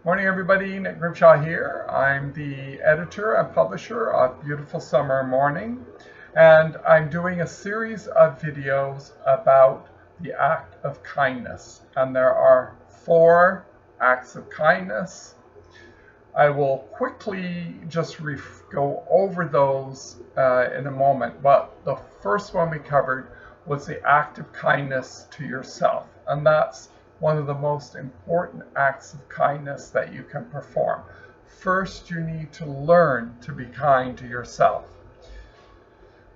Morning, everybody. Nick Grimshaw here. I'm the editor and publisher of Beautiful Summer Morning, and I'm doing a series of videos about the act of kindness. And there are 4 acts of kindness. I will quickly just go over those in a moment, but the first one we covered was the act of kindness to yourself, and that's one of the most important acts of kindness that you can perform. First, you need to learn to be kind to yourself.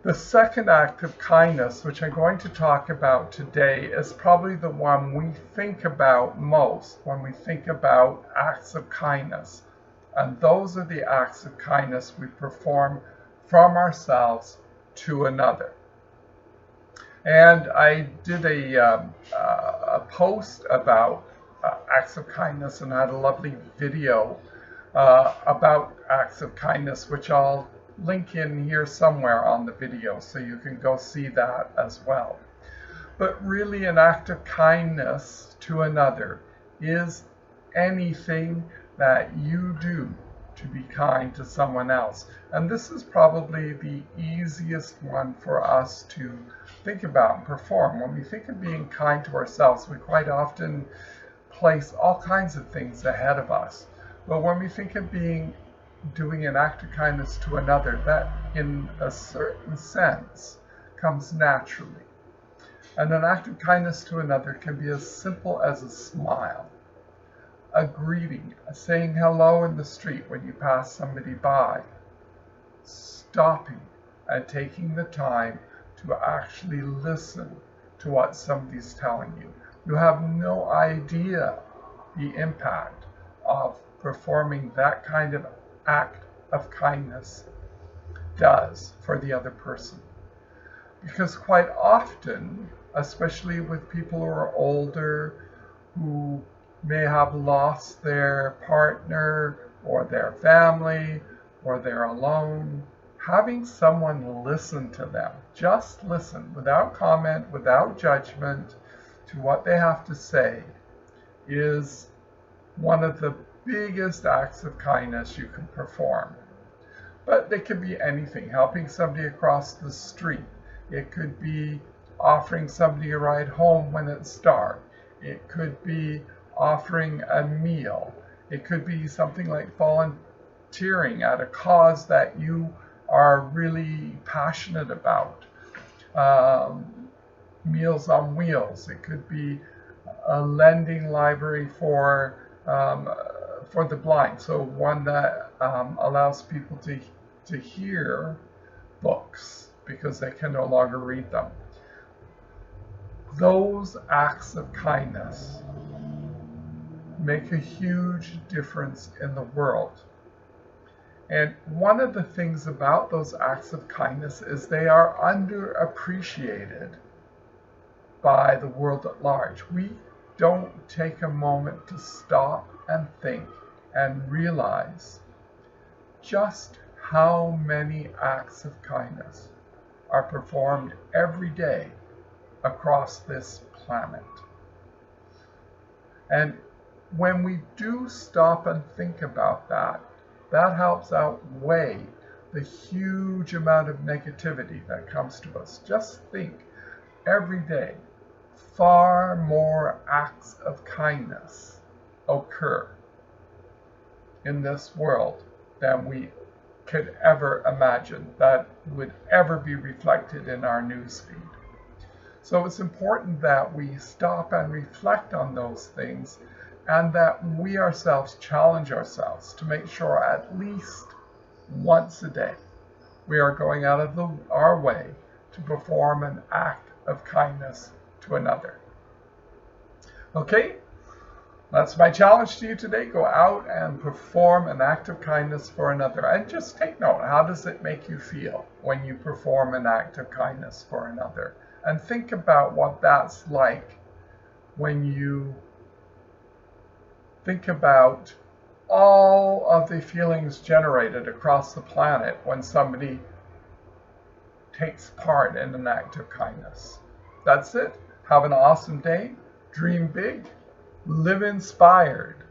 The second act of kindness, which I'm going to talk about today, is probably the one we think about most when we think about acts of kindness. And those are the acts of kindness we perform from ourselves to another. And I did a post about acts of kindness and had a lovely video about acts of kindness, which I'll link in here somewhere on the video so you can go see that as well. But really, an act of kindness to another is anything that you do to be kind to someone else. And this is probably the easiest one for us to think about and perform. When we think of being kind to ourselves, we quite often place all kinds of things ahead of us. But when we think of doing an act of kindness to another, that in a certain sense comes naturally. And an act of kindness to another can be as simple as a smile, a greeting, saying hello in the street when you pass somebody by, stopping and taking the time to actually listen to what somebody's telling you. You have no idea the impact of performing that kind of act of kindness does for the other person. Because quite often, especially with people who are older, who may have lost their partner or their family, or they're alone, having someone listen to them, just listen, without comment, without judgment, to what they have to say, is one of the biggest acts of kindness you can perform. But it could be anything: helping somebody across the street. It could be offering somebody a ride home when it's dark. It could be offering a meal. It could be something like volunteering at a cause that you are really passionate about. Meals on Wheels. It could be a lending library for the blind, so one that allows people to hear books because they can no longer read them. Those acts of kindness make a huge difference in the world. And one of the things about those acts of kindness is they are underappreciated by the world at large. We don't take a moment to stop and think and realize just how many acts of kindness are performed every day across this planet. And when we do stop and think about that, that helps outweigh the huge amount of negativity that comes to us. Just think, every day, far more acts of kindness occur in this world than we could ever imagine that would ever be reflected in our newsfeed. So it's important that we stop and reflect on those things, and that we ourselves challenge ourselves to make sure at least once a day we are going out of our way to perform an act of kindness to another. Okay, that's my challenge to you today. Go out and perform an act of kindness for another. And just take note, how does it make you feel when you perform an act of kindness for another? And think about what that's like when you think about all of the feelings generated across the planet when somebody takes part in an act of kindness. That's it. Have an awesome day. Dream big. Live inspired.